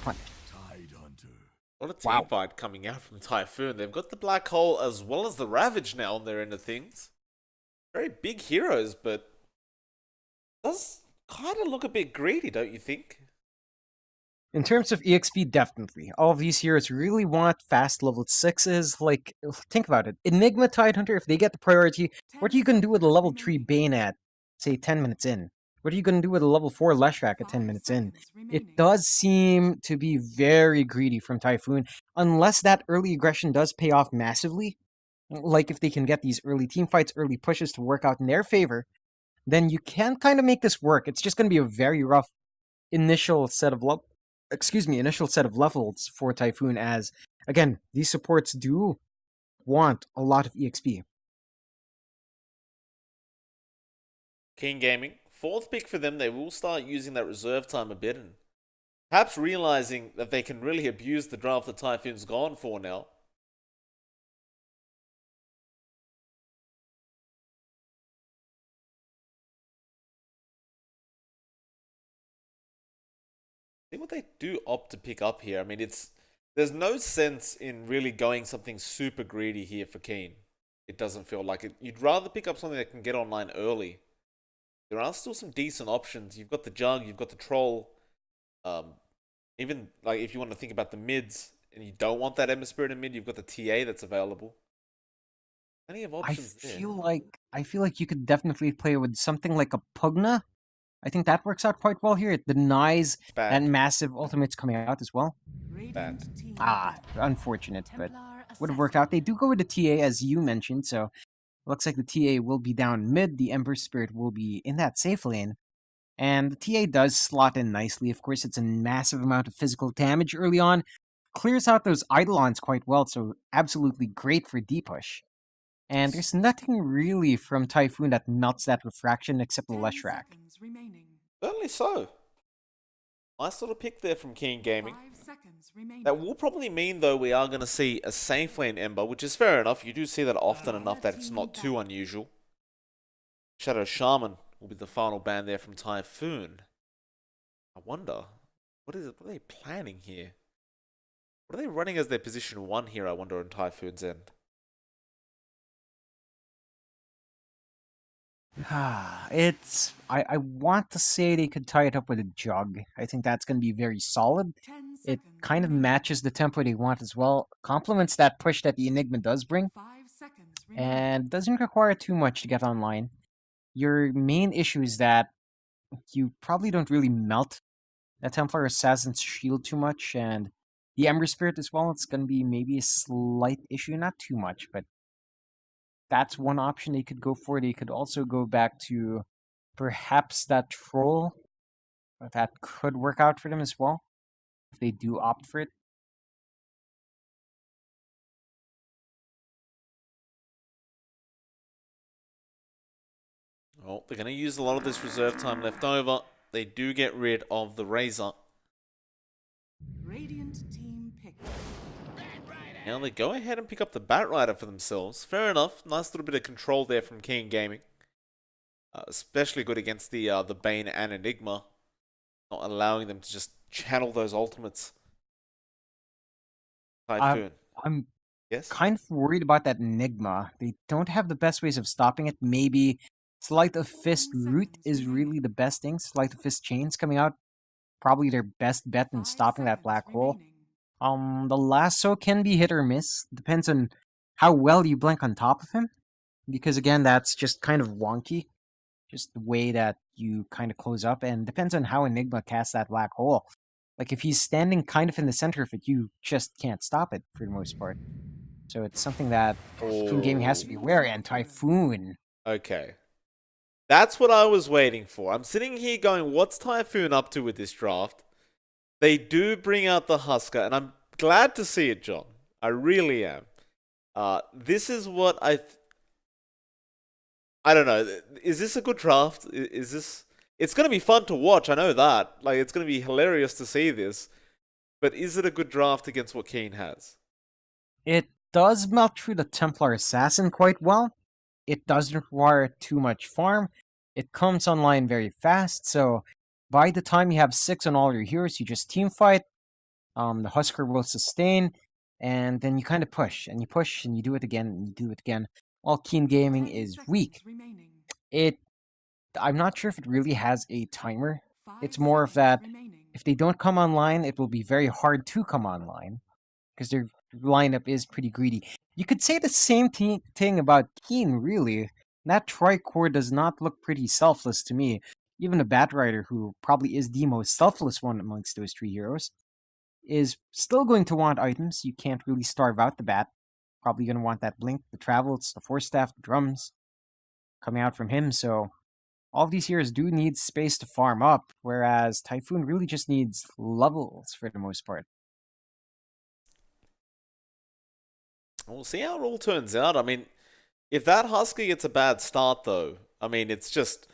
punch. What a team Wow. fight coming out from Typhoon. They've got the Black Hole as well as the Ravage now on their end of things. Very big heroes, but does kind of look a bit greedy, don't you think? In terms of EXP, definitely. All of these heroes really want fast level 6s. Like, think about it. Enigma Tidehunter, if they get the priority, what are you going to do with a level 3 Bane at, say, 10 minutes in? What are you going to do with a level 4 Leshrac at 10 minutes in? It does seem to be very greedy from Typhoon, unless that early aggression does pay off massively. Like, if they can get these early team fights, early pushes to work out in their favor, then you can kind of make this work. It's just going to be a very rough initial set of initial set of levels for Typhoon, as again, these supports do want a lot of EXP. King Gaming, fourth pick for them, they will start using that reserve time a bit and perhaps realizing that they can really abuse the draft that Typhoon's gone for now. See what they do opt to pick up here. I mean, there's no sense in really going something super greedy here for Keen. It doesn't feel like it. You'd rather pick up something that can get online early. There are still some decent options. You've got the Jug, you've got the Troll. Um, Even like if you want to think about the mids and you don't want that Ember Spirit in mid, you've got the TA that's available. Plenty of I options there. feel like you could definitely play with something like a Pugna. I think that works out quite well here. It denies that Bad. massive ultimates coming out as well. Bad. Unfortunate, but would have worked out. They do go with the TA as you mentioned, so looks like the TA will be down mid. The Ember Spirit will be in that safe lane. And the TA does slot in nicely. Of course, it's a massive amount of physical damage early on. Clears out those Eidolons quite well, so absolutely great for D-push. And there's nothing really from Typhoon that melts that refraction except the Leshrac. Certainly so. Nice little pick there from King Gaming. That will probably mean, though, we are going to see a safe lane Ember, which is fair enough. You do see that often enough that it's not too unusual. Shadow Shaman will be the final ban there from Typhoon. I wonder, what are they planning here? What are they running as their position 1 here, I wonder, on Typhoon's end? I want to say they could tie it up with a Jug. I think that's going to be very solid. It kind of matches the tempo they want as well. Complements that push that the Enigma does bring. And doesn't require too much to get online. Your main issue is that you probably don't really melt that Templar Assassin's shield too much, and the Ember Spirit as well. It's going to be maybe a slight issue, not too much, but that's one option they could go for. They could also go back to perhaps that Troll. That could work out for them as well, if they do opt for it. Oh, they're going to use a lot of this reserve time left over. They do get rid of the Razor. Radiant team pick. Now they go ahead and pick up the Batrider for themselves. Fair enough. Nice little bit of control there from King Gaming. Especially good against the Bane and Enigma. Not allowing them to just channel those ultimates. Typhoon. I'm Yes? kind of worried about that Enigma. They don't have the best ways of stopping it. Maybe Sleight of Fist Root is really the best thing. Sleight of Fist Chains coming out, probably their best bet in stopping that black hole. The lasso can be hit or miss. Depends on how well you blink on top of him. Because again, that's just kind of wonky. Just the way that you kind of close up, and depends on how Enigma casts that black hole. Like if he's standing kind of in the center of it, you just can't stop it for the most part. So it's something that King Gaming has to be wary. And Typhoon. Okay. That's what I was waiting for. I'm sitting here going, what's Typhoon up to with this draft? They do bring out the Husker, and I'm glad to see it, John. I really am. This is what I don't know. Is this a good draft? Is this... It's going to be fun to watch, I know that. Like, it's going to be hilarious to see this. But is it a good draft against what Keen has? It does melt through the Templar Assassin quite well. It doesn't require too much farm. It comes online very fast, so by the time you have 6 on all your heroes, you just team fight. The Husker will sustain, and then you kind of push, and you push, and you do it again, and you do it again. While Keen Gaming is weak. I'm not sure if it really has a timer. It's more of that if they don't come online, it will be very hard to come online because their lineup is pretty greedy. You could say the same thing about Keen, really. That Tricore does not look pretty selfless to me. Even a Batrider, who probably is the most selfless one amongst those three heroes, is still going to want items. You can't really starve out the Bat. Probably going to want that Blink, the Travels, the Force Staff, the Drums coming out from him, so all of these heroes do need space to farm up, whereas Typhoon really just needs levels for the most part. We'll see how it all turns out. I mean, if that Husker gets a bad start, though, I mean, it's just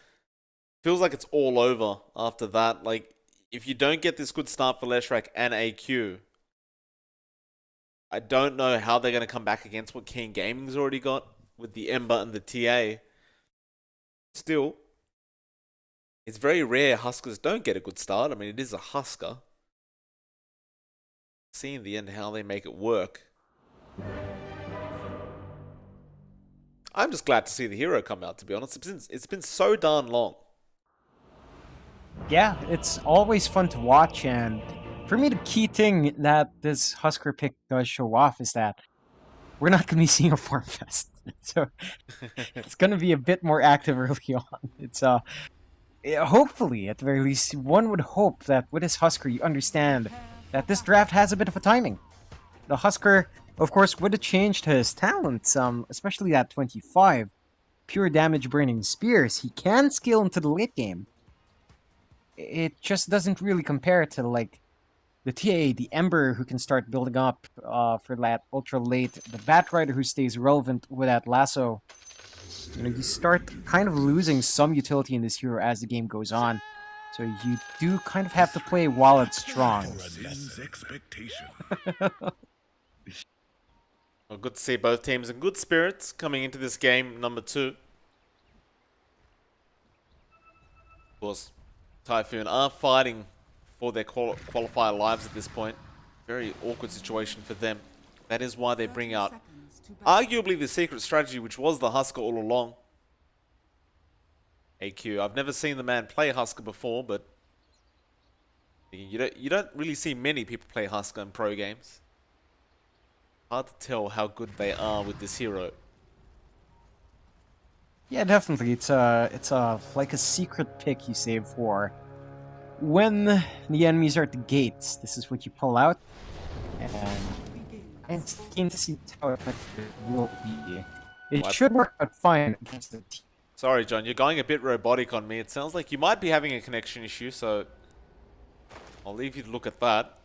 feels like it's all over after that. Like, if you don't get this good start for Leshrac and AQ, I don't know how they're going to come back against what Keen Gaming's already got with the Ember and the TA. Still, it's very rare Huskers don't get a good start. I mean, it is a Husker. See in the end how they make it work. I'm just glad to see the hero come out, to be honest. It's been so darn long. Yeah, it's always fun to watch, and for me, the key thing that this Husker pick does show off is that we're not going to be seeing a Farm Fest. So it's going to be a bit more active early on. It's hopefully, at the very least, one would hope that with this Husker, you understand that this draft has a bit of a timing. The Husker, of course, would have changed his talents, especially at 25. Pure damage burning spears. He can scale into the late game. It just doesn't really compare to, like, the TA, the Ember, who can start building up for that ultra late, the Batrider, who stays relevant with that lasso. You know, you start kind of losing some utility in this hero as the game goes on. So you do kind of have to play while it's strong. Well, good to see both teams in good spirits coming into this game number 2. Of course, Typhoon are fighting for their qualifier lives at this point. Very awkward situation for them. That is why they bring out arguably the secret strategy, which was the Husker all along. AQ, I've never seen the man play Husker before, but you don't really see many people play Husker in pro games. Hard to tell how good they are with this hero. Yeah, definitely. It's like a secret pick you save for when the enemies are at the gates. This is what you pull out, and I'm keen to see how effective it will be. It should work out fine against the team. Sorry, John, you're going a bit robotic on me. It sounds like you might be having a connection issue, so I'll leave you to look at that.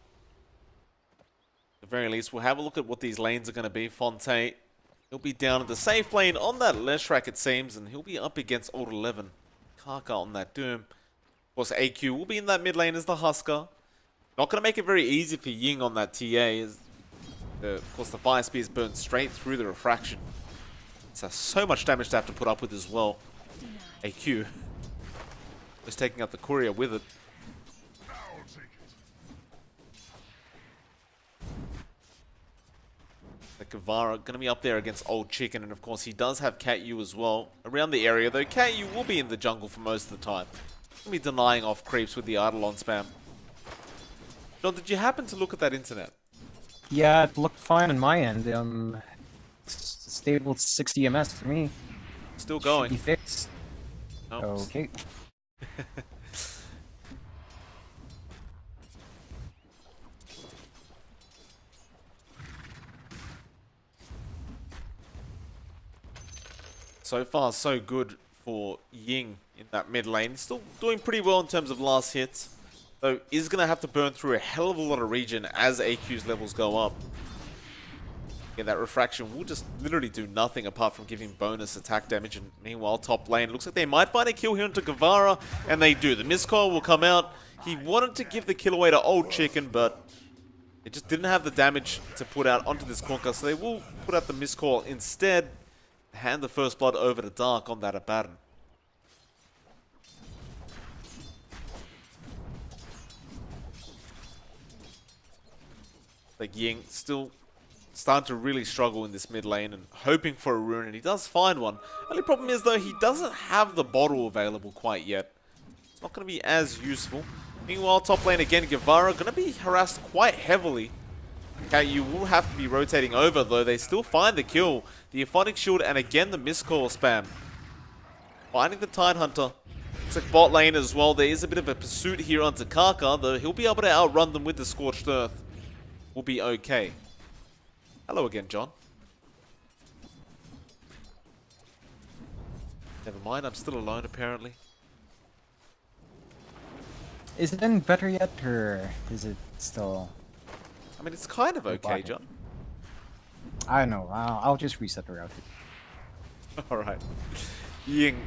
At the very least, we'll have a look at what these lanes are going to be. Fonte, he'll be down at the safe lane on that Leshrac, it seems, and he'll be up against Old 11. Kaka on that Doom. Of course, AQ will be in that mid lane as the Husker. Not going to make it very easy for Ying on that TA. Of course, the Fire Spears burn straight through the Refraction. It's so much damage to have to put up with as well. AQ just taking out the courier with it. The Guevara going to be up there against Old Chicken, and of course he does have Cat U as well around the area, though Cat U will be in the jungle for most of the time. He'll be denying off creeps with the Eidolon spam. John, did you happen to look at that internet? Yeah, it looked fine on my end. Stable 60 MS for me. Still going. Should be fixed. Nope. Okay. So far, so good for Ying in that mid lane. Still doing pretty well in terms of last hits. Though is going to have to burn through a hell of a lot of region as AQ's levels go up. Yeah, that Refraction will just literally do nothing apart from giving bonus attack damage. And meanwhile, top lane, looks like they might find a kill here into Guevara. And they do. The miscall will come out. He wanted to give the kill away to Old Chicken, but it just didn't have the damage to put out onto this Conker. So they will put out the miscall instead. Hand the first blood over to Dark on that Abaddon. Like Ying still starting to really struggle in this mid lane and hoping for a rune, and he does find one. Only problem is though, he doesn't have the bottle available quite yet. It's not going to be as useful. Meanwhile, top lane again, Guevara going to be harassed quite heavily. Okay, you will have to be rotating over though. They still find the kill. The Euphonic Shield and again the miscall spam. Finding the Tidehunter. Looks like bot lane as well. There is a bit of a pursuit here onto Kaka, though he'll be able to outrun them with the Scorched Earth. Will be okay. Hello again, John. Never mind, I'm still alone apparently. Is it any better yet, or is it still... I mean, it's kind of okay, John. I don't know. I'll just reset the router. Alright. Ying.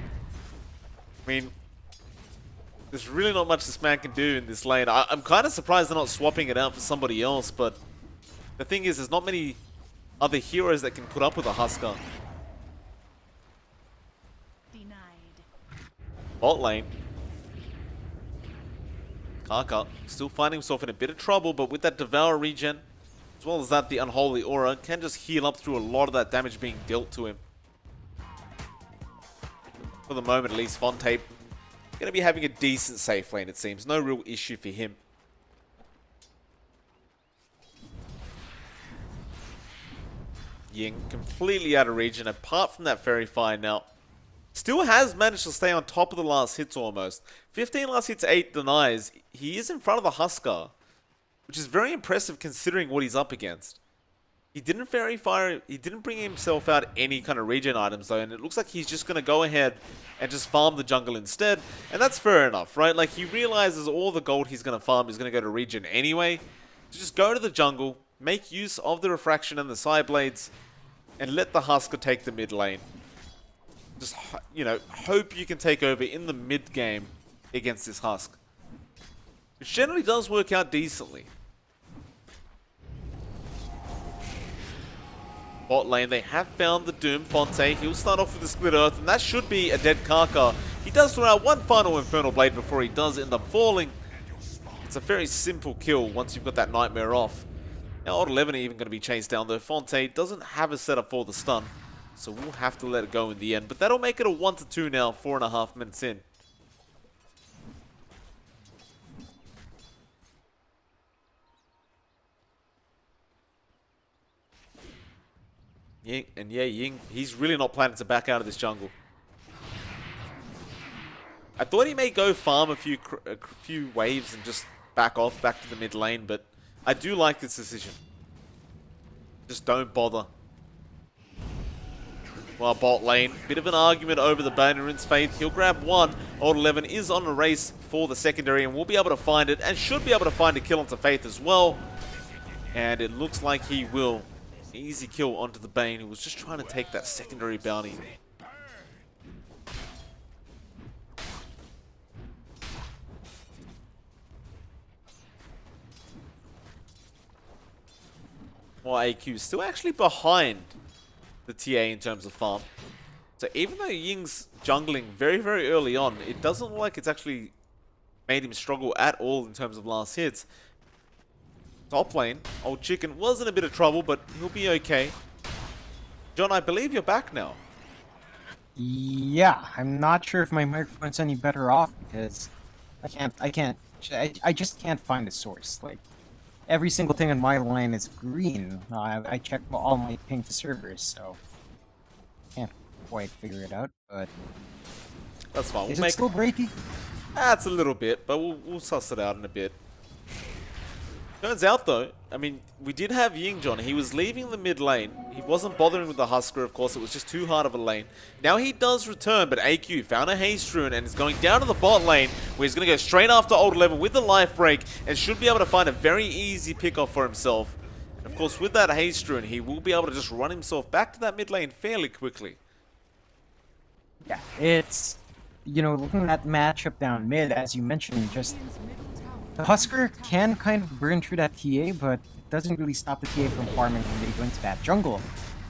I mean, there's really not much this man can do in this lane. I'm kind of surprised they're not swapping it out for somebody else, but the thing is, there's not many other heroes that can put up with a Husker. Denied. Bot lane. Kaka still finding himself in a bit of trouble, but with that Devour regen, as well as that the Unholy Aura, can just heal up through a lot of that damage being dealt to him. For the moment, at least, Fonte going to be having a decent safe lane, it seems. No real issue for him. Ying completely out of region, apart from that Fairy Fire now. Still has managed to stay on top of the last hits almost. 15 last hits, 8 denies. He is in front of the Husker, which is very impressive considering what he's up against. He didn't Fairy Fire, he didn't bring himself out any kind of regen items though, and it looks like he's just going to go ahead and just farm the jungle instead. And that's fair enough, right? Like, he realizes all the gold he's going to farm is going to go to regen anyway. So just go to the jungle, make use of the refraction and the side blades, and let the Husker take the mid lane. Just, you know, hope you can take over in the mid game against this Husk. Which generally does work out decently. Bot lane, they have found the Doom. Fonte, he'll start off with the Split Earth, and that should be a dead Kaka. He does throw out one final Infernal Blade before he does end up falling. It's a very simple kill once you've got that Nightmare off. Now, Odd 11 are even going to be chased down, though. Fonte doesn't have a setup for the stun, so we'll have to let it go in the end. But that'll make it a 1-2 now, 4.5 minutes in. Ying, and yeah, Ying, he's really not planning to back out of this jungle. I thought he may go farm a few waves and just back off, back to the mid lane, but I do like this decision. Just don't bother. Well, bot lane, bit of an argument over the Bannerman's Faith. He'll grab one. Old 11 is on a race for the secondary and will be able to find it, and should be able to find a kill onto Faith as well. And it looks like he will. Easy kill onto the Bane, who was just trying to take that secondary bounty. Well, AQ is still actually behind the TA in terms of farm. So even though Ying's jungling very, very early on, it doesn't look like it's actually made him struggle at all in terms of last hits. Top lane, Old Chicken was in a bit of trouble, but he'll be okay. John, I believe you're back now. Yeah, I'm not sure if my microphone's any better off because I just can't find a source. Like, every single thing on my line is green. I checked all my ping to servers, so can't quite figure it out. But that's fine. Is it still breaky? That's a little bit, but we'll suss it out in a bit. Turns out though, I mean, we did have Ying, John. He was leaving the mid lane. He wasn't bothering with the Husker, of course. It was just too hard of a lane. Now he does return, but AQ found a haste rune and is going down to the bot lane, where he's going to go straight after Old 11 with the life break and should be able to find a very easy pickoff for himself. And of course, with that haste rune, he will be able to just run himself back to that mid lane fairly quickly. Yeah, it's, you know, looking at matchup down mid, as you mentioned, just the Husker can kind of burn through that TA, but it doesn't really stop the TA from farming when they go into that jungle.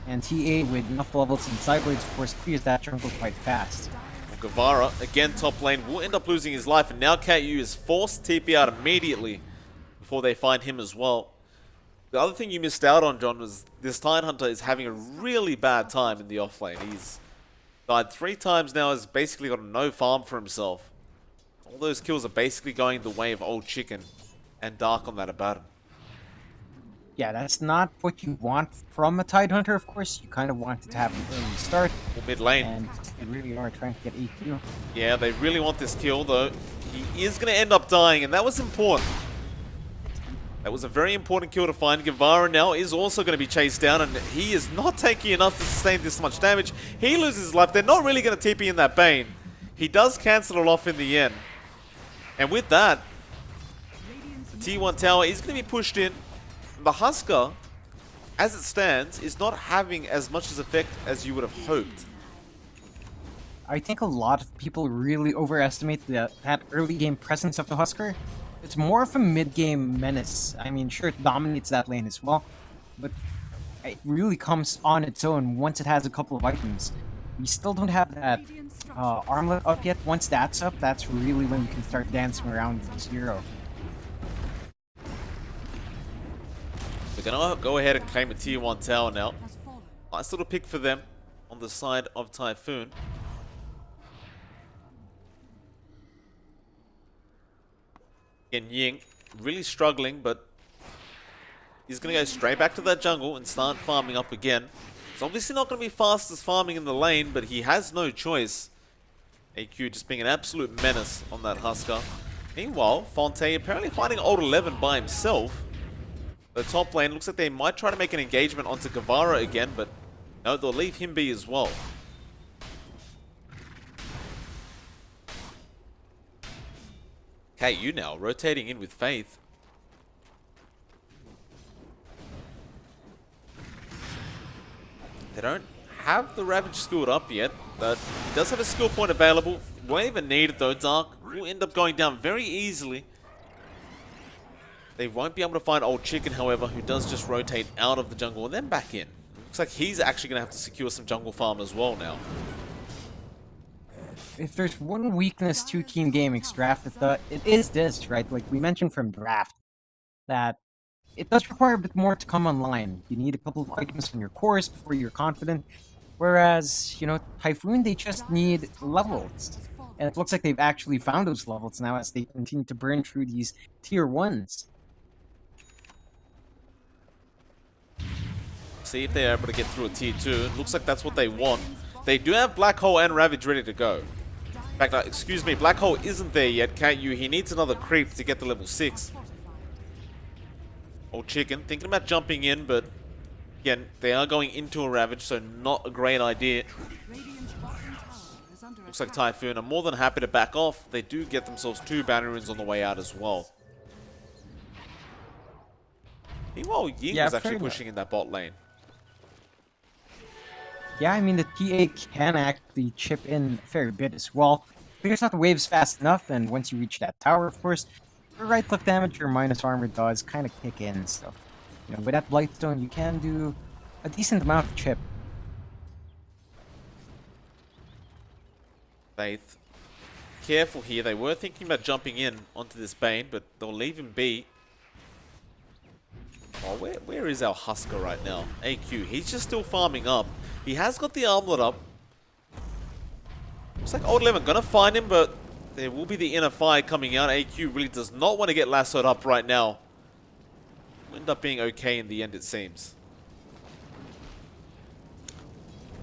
And TA, with enough levels and sideways, of course, clears that jungle quite fast. Well, Guevara, again top lane, will end up losing his life, and now KU is forced to TP out immediately before they find him as well. The other thing you missed out on, John, was this Tidehunter is having a really bad time in the offlane. He's died 3 times now, has basically got a no farm for himself. All those kills are basically going the way of Old Chicken and Dark on that Abaddon. Yeah, that's not what you want from a Tidehunter, of course. You kind of want it to have an early start. Or mid lane. And they really are trying to get AQ. Yeah, they really want this kill, though. He is going to end up dying, and that was important. That was a very important kill to find. Guevara now is also going to be chased down, and he is not taking enough to sustain this much damage. He loses his life. They're not really going to TP in that Bane. He does cancel it off in the end. And with that, the T1 tower is going to be pushed in. The Husker, as it stands, is not having as much effect as you would have hoped. I think a lot of people really overestimate that early game presence of the Husker. It's more of a mid-game menace. I mean, sure, it dominates that lane as well, but it really comes on its own once it has a couple of items. We still don't have that armlet up yet. Once that's up, that's really when you can start dancing around with this hero. They're going to go ahead and claim a tier 1 tower now. Nice little pick for them on the side of Typhoon. Again, Ying really struggling, but he's going to go straight back to that jungle and start farming up again. It's obviously not going to be fast as farming in the lane, but he has no choice. AQ just being an absolute menace on that Husker. Meanwhile, Fonte apparently fighting Old 11 by himself. The top lane looks like they might try to make an engagement onto Guevara again, but no, they'll leave him be as well. KU now rotating in with Faith. They don't have the Ravage skilled up yet, but he does have a skill point available. Won't even need it though. Dark will end up going down very easily. They won't be able to find Old Chicken, however, who does just rotate out of the jungle and then back in. Looks like he's actually going to have to secure some jungle farm as well now. If there's one weakness to Team Gaming's draft, it is this, right? Like we mentioned from draft, that it does require a bit more to come online. You need a couple of items from your cores before you're confident. Whereas, you know, Typhoon, they just need levels. And it looks like they've actually found those levels now as they continue to burn through these tier 1s. See if they're able to get through a tier 2. It looks like that's what they want. They do have Black Hole and Ravage ready to go. In fact, excuse me, Black Hole isn't there yet. KU, he needs another creep to get to level 6. Old Chicken thinking about jumping in, but again, they are going into a Ravage, so not a great idea. Looks like Typhoon are more than happy to back off. They do get themselves 2 bounty runes on the way out as well. Meanwhile, Ying was actually pushing in that bot lane. Yeah, I mean, the TA can actually chip in a fair bit as well. Figures out the waves fast enough, and once you reach that tower, of course, your right-click damage or minus armor does kind of kick in and stuff. You know, with that Blightstone, you can do a decent amount of chip. Faith, careful here. They were thinking about jumping in onto this Bane, but they'll leave him be. Oh, where is our Husker right now? AQ, he's just still farming up. He has got the armlet up. Looks like Old 11 gonna find him, but there will be the inner fire coming out. AQ really does not want to get lassoed up right now. Will end up being okay in the end, it seems.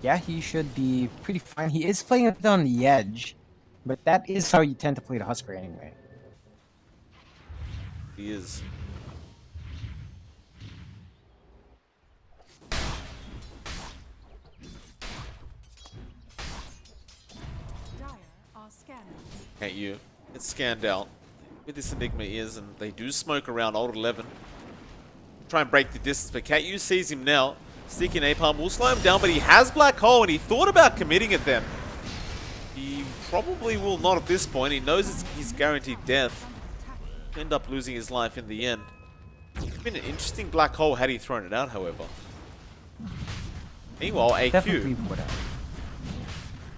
Yeah, he should be pretty fine. He is playing a bit on the edge, but that is how you tend to play the Husker anyway. He is. At you. It's scanned out. Where this Enigma is, and they do smoke around Old 11. Try and break the distance, but KU sees him now. Sticky Napalm will slow him down, but he has Black Hole, and he thought about committing it then. He probably will not at this point. He knows he's guaranteed death. He'll end up losing his life in the end. It's been an interesting Black Hole had he thrown it out, however. Meanwhile, AQ. Definitely would have.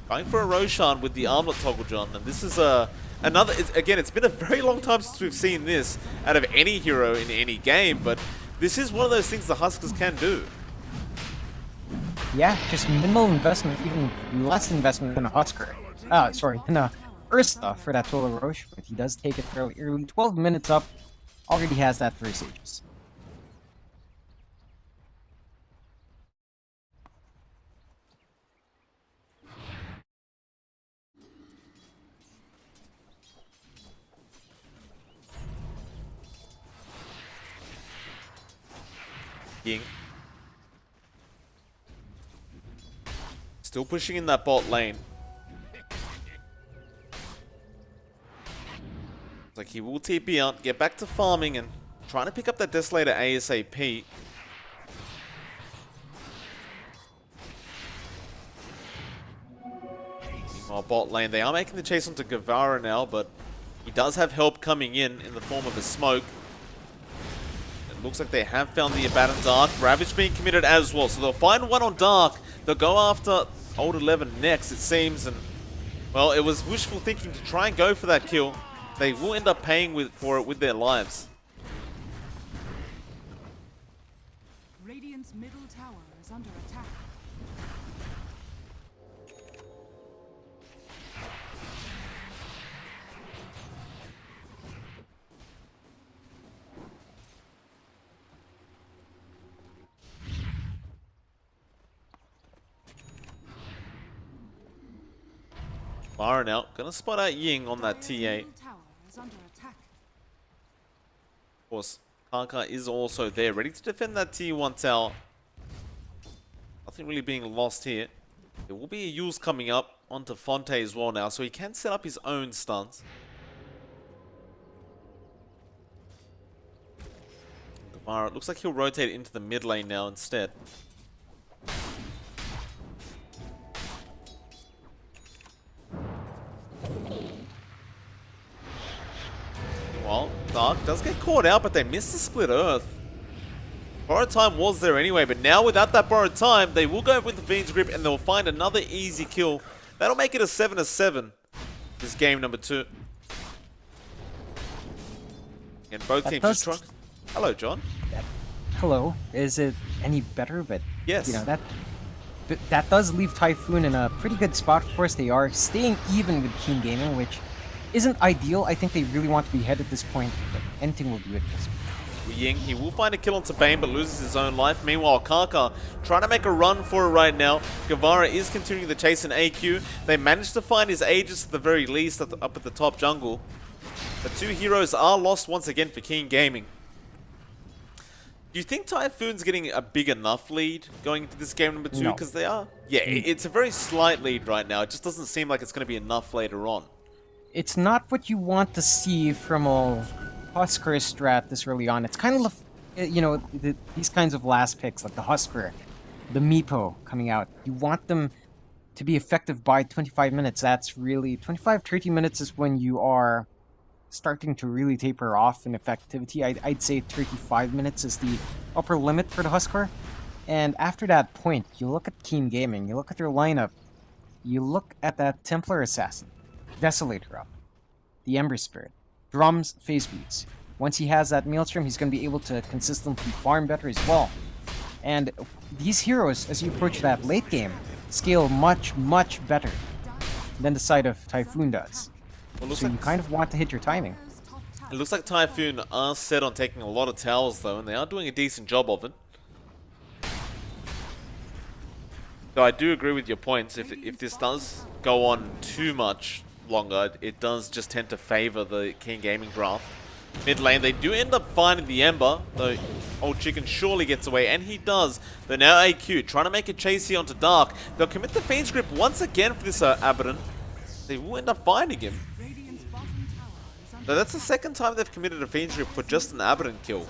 Going for a Roshan with the armlet toggle, John, and this is again, it's been a very long time since we've seen this out of any hero in any game, but This is one of those things the Huskers can do. Yeah, just minimal investment, even less investment than a Husker. Sorry, than a Ursa for that Total Roche, but he does take it fairly early. 12 minutes up, already has that first Aegis. Ying. Still pushing in that bot lane. It's like he will TP out, get back to farming and trying to pick up that Desolator ASAP. Meanwhile, bot lane, they are making the chase onto Guevara now, but he does have help coming in the form of a smoke. It looks like they have found the Abaddon Dark. Ravage being committed as well, so they'll find one on Dark. They'll go after Old 11 next, it seems, and well, it was wishful thinking to try and go for that kill. They will end up paying for it with their lives. Radiant's middle tower is under attack. Byron out, gonna spot out Ying on that TA. Middle tower is under attack. Of course, Kaka is also there, ready to defend that T1 tower. Nothing really being lost here. There will be a Yules coming up onto Fonte as well now, so he can set up his own stuns. Guevara, looks like he'll rotate into the mid lane now instead. Well, Dark does get caught out, but they missed the split earth. Borrowed time was there anyway, but now without that borrowed time, they will go with the Fiend's Grip and they'll find another easy kill. That'll make it a 7-7. This game number 2. And both teams just try. Hello, John. Hello. Is it any better? But Yes. you know that does leave Typhoon in a pretty good spot. Of course, they are staying even with Keen Gaming, which isn't ideal. I think they really want to be ahead at this point, but anything will do it. Ying, he will find a kill onto Bane, but loses his own life. Meanwhile, Kaka trying to make a run for it right now. Guevara is continuing the chase in AQ. They managed to find his Aegis at the very least up at the top jungle. The two heroes are lost once again for Keen Gaming. Do you think Typhoon's getting a big enough lead going into this game number 2? No. Because they are. Yeah, it's a very slight lead right now. It just doesn't seem like it's going to be enough later on. It's not what you want to see from a Husker strat this early on. It's kind of, you know, these kinds of last picks, like the Husker, the Meepo coming out. You want them to be effective by 25 minutes. That's really, 25, 30 minutes is when you are starting to really taper off in effectivity. I'd say 35 minutes is the upper limit for the Husker. And after that point, you look at Keen Gaming, you look at their lineup, you look at that Templar Assassin, Desolator up, the Ember Spirit, Drums, Phase Beats. Once he has that Maelstrom, he's going to be able to consistently farm better as well. And these heroes, as you approach that late game, scale much, much better than the side of Typhoon does. Well, So you kind of want to hit your timing. It looks like Typhoon are set on taking a lot of towers though, and they are doing a decent job of it. So I do agree with your points. If this does go on too much longer, it does just tend to favor the King Gaming draft. Mid lane, they do end up finding the Ember, though Old Chicken surely gets away, and he does. They're now AQ, trying to make a chase here onto Dark. They'll commit the Fiend's Grip once again for this Abaddon. They will end up finding him. So that's the second time they've committed a Fiend's Grip for just an Abaddon kill.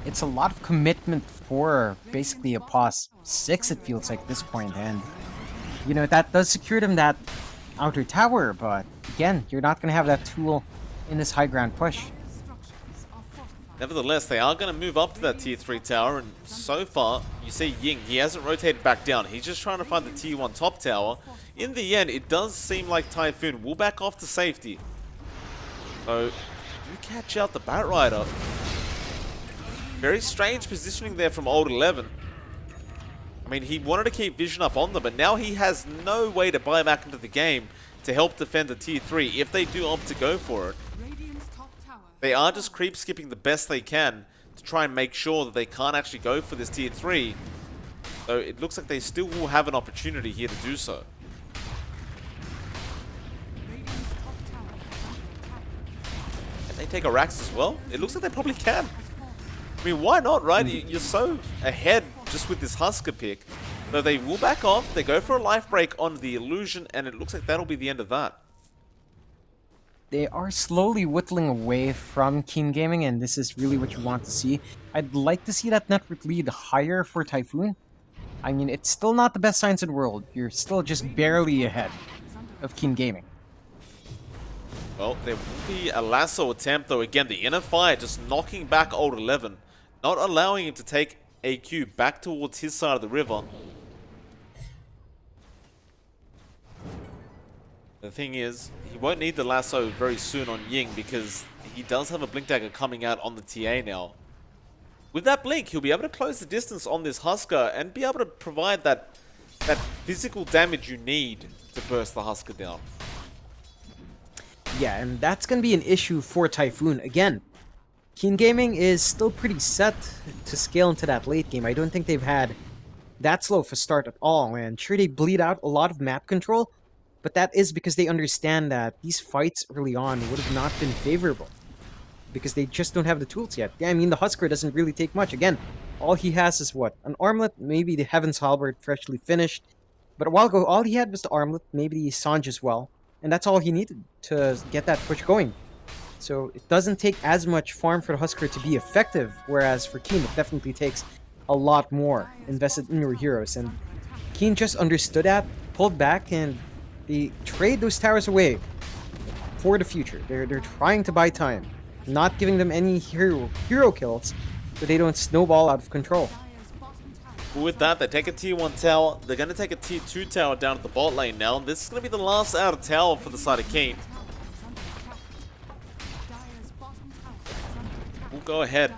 It's a lot of commitment for basically a pos 6, it feels like at this point, and you know, that does secure them that outer tower, but again, you're not going to have that tool in this high ground push. Nevertheless, they are going to move up to that tier 3 tower, and so far, you see Ying, he hasn't rotated back down. He's just trying to find the tier 1 top tower. In the end, it does seem like Typhoon will back off to safety. So, you catch out the Batrider. Very strange positioning there from Old 11. I mean, he wanted to keep vision up on them, but now he has no way to buy back into the game to help defend the tier 3 if they do opt to go for it. They are just creep skipping the best they can to try and make sure that they can't actually go for this tier 3. So it looks like they still will have an opportunity here to do so. Can they take a Rax as well? It looks like they probably can. I mean, why not, right? You're so ahead just with this Husker pick. So they will back off, they go for a life break on the illusion, and it looks like that'll be the end of that. They are slowly whittling away from Keen Gaming, and this is really what you want to see. I'd like to see that network lead higher for Typhoon. I mean, it's still not the best signs in the world. You're still just barely ahead of Keen Gaming. Well, there will be a lasso attempt, though. Again, the inner fire just knocking back Old 11, not allowing him to take AQ back towards his side of the river. The thing is, he won't need the lasso very soon on Ying because he does have a Blink Dagger coming out on the TA now. With that Blink, he'll be able to close the distance on this Husker and be able to provide that physical damage you need to burst the Husker down. Yeah, and that's going to be an issue for Typhoon. Again, Keen Gaming is still pretty set to scale into that late game. I don't think they've had that slow of a start at all, and sure, they bleed out a lot of map control, but that is because they understand that these fights early on would have not been favorable, because they just don't have the tools yet. Yeah, I mean, the Husker doesn't really take much. Again, all he has is what? An armlet, maybe the Heaven's Halberd freshly finished, but a while ago, all he had was the armlet, maybe the Sange as well, and that's all he needed to get that push going. So it doesn't take as much farm for the Husker to be effective, whereas for Keen, it definitely takes a lot more invested in your heroes. And Keen just understood that, pulled back, and they trade those towers away for the future. They're trying to buy time, not giving them any hero kills so they don't snowball out of control. With that, they take a tier 1 tower. They're going to take a tier 2 tower down at the bot lane now. This is going to be the last outer tower for the side of Keen. We'll go ahead,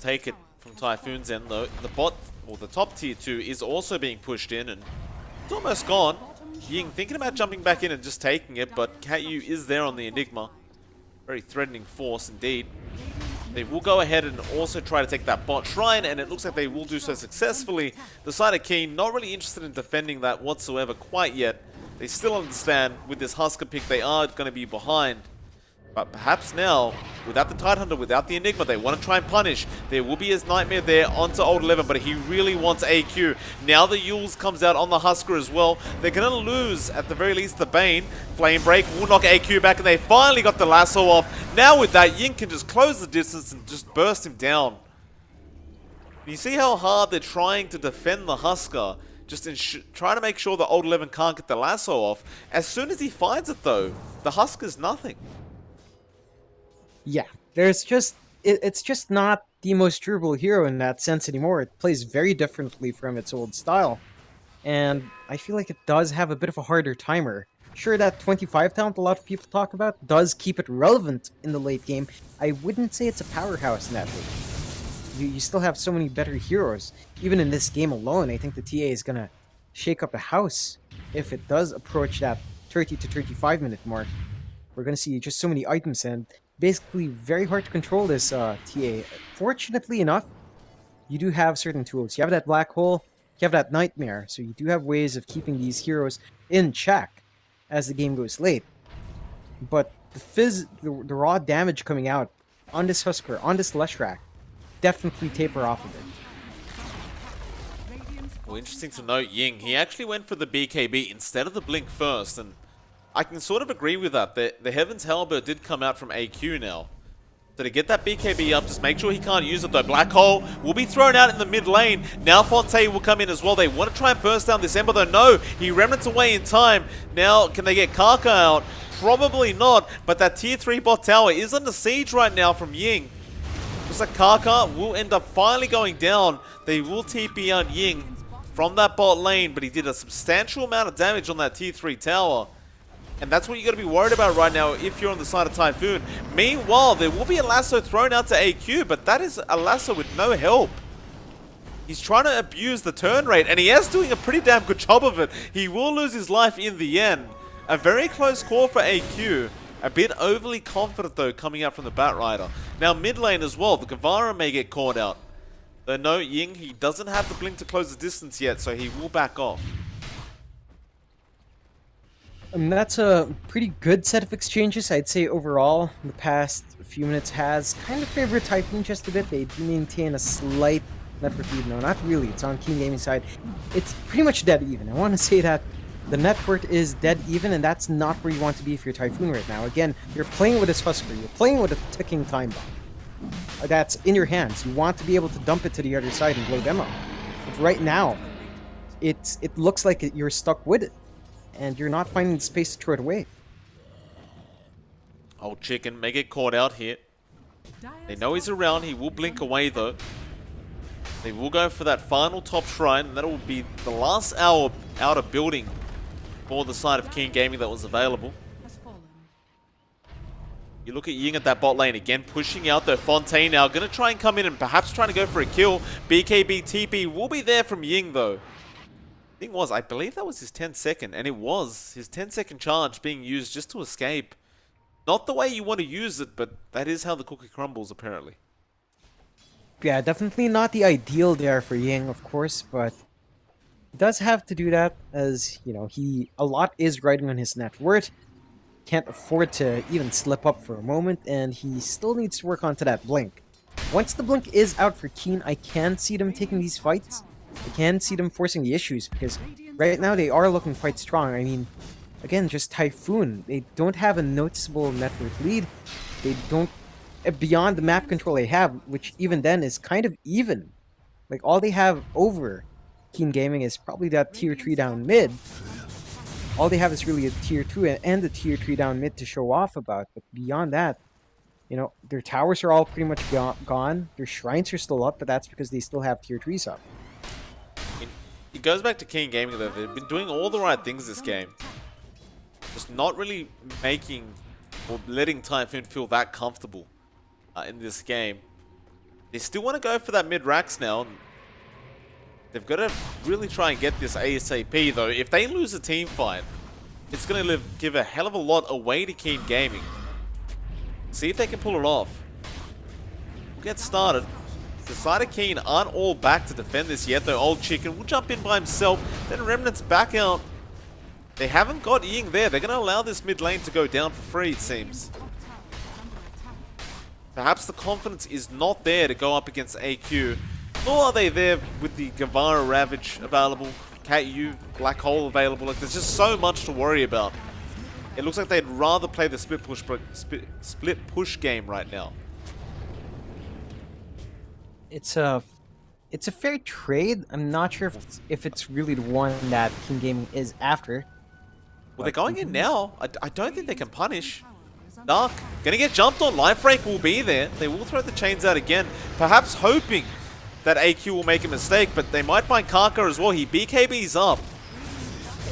take it from Typhoon's end though. The bot, or the top tier 2, is also being pushed in and it's almost gone. Ying thinking about jumping back in and just taking it, but KU is there on the Enigma. Very threatening force indeed. They will go ahead and also try to take that bot shrine, and it looks like they will do so successfully. The side of Keen not really interested in defending that whatsoever quite yet. They still understand with this Husker pick they are going to be behind. But perhaps now, without the Tidehunter, without the Enigma, they want to try and punish. There will be his Nightmare there onto Old 11, but he really wants AQ. Now the Yules comes out on the Husker as well. They're going to lose, at the very least, the Bane. Flame Break will knock AQ back, and they finally got the lasso off. Now with that, Ying can just close the distance and just burst him down. You see how hard they're trying to defend the Husker, just trying to make sure that Old 11 can't get the lasso off. As soon as he finds it, though, the Husker's nothing. Yeah, it's just not the most durable hero in that sense anymore. It plays very differently from its old style, and I feel like it does have a bit of a harder timer. Sure, that 25 talent a lot of people talk about does keep it relevant in the late game. I wouldn't say it's a powerhouse in that way. You still have so many better heroes. Even in this game alone, I think the TA is gonna shake up the house if it does approach that 30 to 35 minute mark. We're gonna see just so many items and basically very hard to control this TA. Fortunately enough, you do have certain tools. You have that black hole, you have that nightmare, so you do have ways of keeping these heroes in check as the game goes late. But the raw damage coming out on this Husker, on this Leshrac, definitely taper off of it. Well, interesting to note, Ying, he actually went for the BKB instead of the Blink first, and I can sort of agree with that. The Heaven's Halberd did come out from AQ now. So to get that BKB up, just make sure he can't use it though. Black Hole will be thrown out in the mid lane. Now Fontaine will come in as well. They want to try and burst down this Ember though. No, he remnants away in time. Now, can they get Karka out? Probably not, but that tier 3 bot tower is under siege right now from Ying. Looks like Karka will end up finally going down. They will TP on Ying from that bot lane, but he did a substantial amount of damage on that tier 3 tower. And that's what you got to be worried about right now if you're on the side of Typhoon. Meanwhile, there will be a lasso thrown out to AQ, but that is a lasso with no help. He's trying to abuse the turn rate, and he is doing a pretty damn good job of it. He will lose his life in the end. A very close call for AQ. A bit overly confident, though, coming out from the Batrider. Now, mid lane as well. The Guevara may get caught out. Though, no, Ying, he doesn't have the blink to close the distance yet, so he will back off. And that's a pretty good set of exchanges. I'd say overall, the past few minutes has kind of favored Typhoon just a bit. They do maintain a slight network lead. No, not really. It's on Keen Gaming side. It's pretty much dead even. I want to say that the net worth is dead even, and that's not where you want to be if you're Typhoon right now. Again, you're playing with this Husker. You're playing with a ticking time bomb. That's in your hands. You want to be able to dump it to the other side and blow them up. But right now, it looks like you're stuck with it, and you're not finding the space to throw it away. Old Chicken may get caught out here. They know he's around. He will blink away, though. They will go for that final top shrine, and that will be the last hour outer building for the side of King Gaming that was available. You look at Ying at that bot lane again, pushing out though. Fontaine now going to try and come in and perhaps trying to go for a kill. BKB TP will be there from Ying though. Thing was, I believe that was his 10-second, and it was his 10-second charge being used just to escape. Not the way you want to use it, but that is how the cookie crumbles apparently. Yeah, definitely not the ideal there for Ying, of course, but he does have to do that as, you know, a lot is riding on his net worth. Can't afford to even slip up for a moment, and he still needs to work onto that blink. Once the blink is out for Keen, I can see them taking these fights. I can see them forcing the issues, because right now they are looking quite strong. I mean, again, just Typhoon. They don't have a noticeable net worth lead. They don't, beyond the map control they have, which even then is kind of even. Like, all they have over Keen Gaming is probably that tier 3 down mid. All they have is really a tier 2 and a tier 3 down mid to show off about. But beyond that, you know, their towers are all pretty much gone. Their shrines are still up, but that's because they still have tier 3s up. It goes back to King Gaming though. They've been doing all the right things this game. Just not really making or letting Typhoon feel that comfortable in this game. They still want to go for that mid-racks now. They've got to really try and get this ASAP though. If they lose a team fight, it's going to give a hell of a lot away to Keen Gaming. See if they can pull it off. We'll get started. The side of Keen aren't all back to defend this yet though. Old Chicken will jump in by himself. Then Remnant's back out. They haven't got Ying there. They're going to allow this mid lane to go down for free, it seems. Perhaps the confidence is not there to go up against AQ. Nor are they there with the Guevara Ravage available, KU, Black Hole available. Like, there's just so much to worry about. It looks like they'd rather play the split push game right now. It's a fair trade. I'm not sure if it's really the one that King Gaming is after. Well, they're going in now. I don't think they can punish. Dark, gonna get jumped on. Life break will be there. They will throw the chains out again, perhaps hoping that AQ will make a mistake, but they might find Kaka as well. He BKBs up.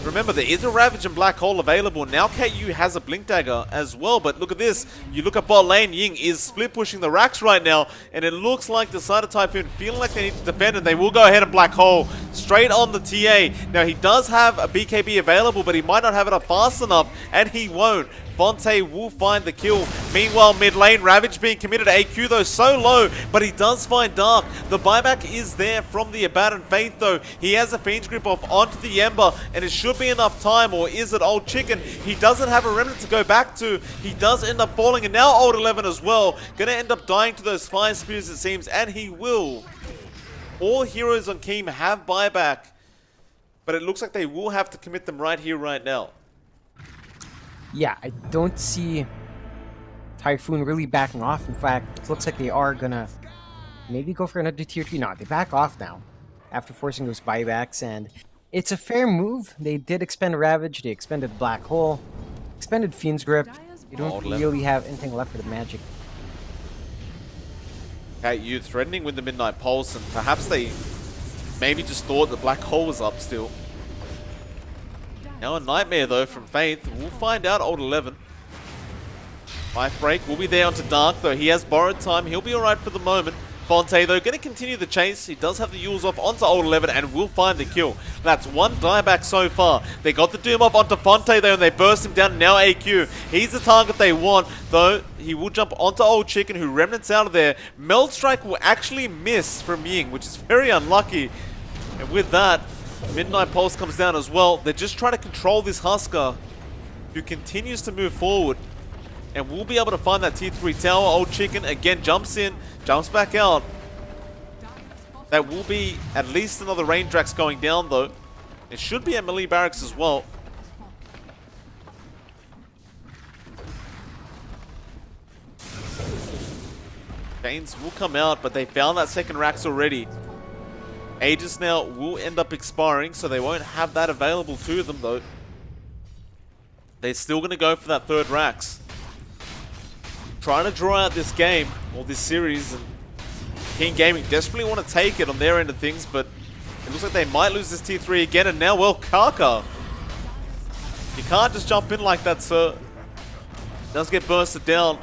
Remember, there is a Ravage and Black Hole available. Now KU has a Blink Dagger as well, but look at this. You look at bot lane, Ying is split pushing the racks right now, and it looks like the side of Typhoon feeling like they need to defend, and they will go ahead and Black Hole straight on the TA. Now, he does have a BKB available, but he might not have it up fast enough, and he won't. Fonte will find the kill. Meanwhile, mid lane, Ravage being committed to AQ though, so low, but he does find Dark. The buyback is there from the Abaddon Faith though. He has a Fiend's Grip off onto the Ember, and it should be enough time, or is it Old Chicken? He doesn't have a Remnant to go back to. He does end up falling, and now Old 11 as well. Gonna end up dying to those Fire Spears it seems, and he will. All heroes on Keem have buyback, but it looks like they will have to commit them right here, right now. Yeah, I don't see Typhoon really backing off. In fact, it looks like they are gonna maybe go for another tier 3. No, they back off now after forcing those buybacks, and it's a fair move. They did expend Ravage, they expended Black Hole, expended Fiend's Grip. They don't really have anything left for the magic. KU threatening with the Midnight Pulse, and perhaps they maybe just thought the Black Hole was up still. Now a nightmare though from Faith. We'll find out old 11. Life break will be there onto Dark though. He has borrowed time. He'll be alright for the moment. Fonte though going to continue the chase. He does have the Yules off onto old 11 and will find the kill. That's one dieback so far. They got the Doom off onto Fonte though and they burst him down. Now AQ. He's the target they want though. He will jump onto old Chicken who remnants out of there. Meld Strike will actually miss from Ying, which is very unlucky. And with that, Midnight Pulse comes down as well. They're just trying to control this Husker who continues to move forward. And we'll be able to find that tier 3 tower. Old Chicken again jumps in, jumps back out. That will be at least another Rain Drax going down though. It should be Emily Barracks as well. Chains will come out, but they found that second Rax already. Aegis now will end up expiring, so they won't have that available to them though. They're still going to go for that third Rax. Trying to draw out this game, or this series, and King Gaming desperately want to take it on their end of things, but it looks like they might lose this tier 3 again, and now, well, Kaka. You can't just jump in like that, sir. Does get bursted down.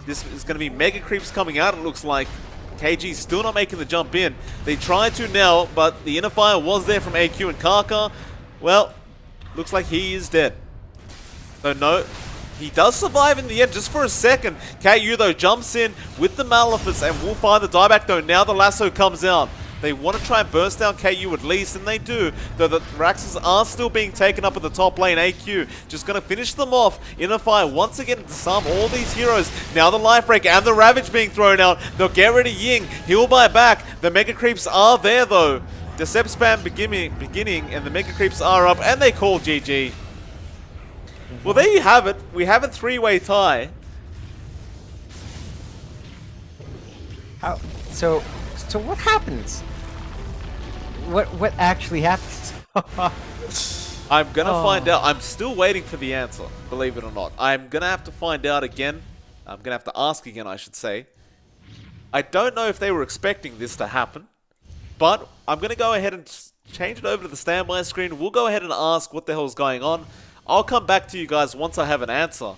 This is going to be Mega Creeps coming out, it looks like. KG still not making the jump in. They tried to now, but the inner fire was there from AQ and Kaka. Well, looks like he is dead. So no, he does survive in the end just for a second. KU though jumps in with the Malefice and will find the dieback though. Now the lasso comes out. They want to try and burst down KU at least, and they do. Though the Raxes are still being taken up at the top lane. AQ just going to finish them off. Inner fire once again to disarm all these heroes. Now the life break and the Ravage being thrown out. They'll get rid of Ying. He'll buy back. The Mega Creeps are there though. Decept spam beginning and the Mega Creeps are up and they call GG. Well, there you have it. We have a three-way tie. How? So what happens? What actually happens? I'm gonna find out. I'm still waiting for the answer, believe it or not. I'm gonna have to find out again. I'm gonna have to ask again, I should say. I don't know if they were expecting this to happen, but I'm gonna go ahead and change it over to the standby screen. We'll go ahead and ask what the hell is going on. I'll come back to you guys once I have an answer,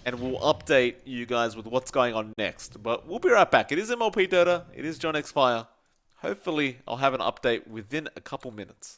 and we'll update you guys with what's going on next. But we'll be right back. It is MLPDotA. It is johnxfire. Hopefully, I'll have an update within a couple minutes.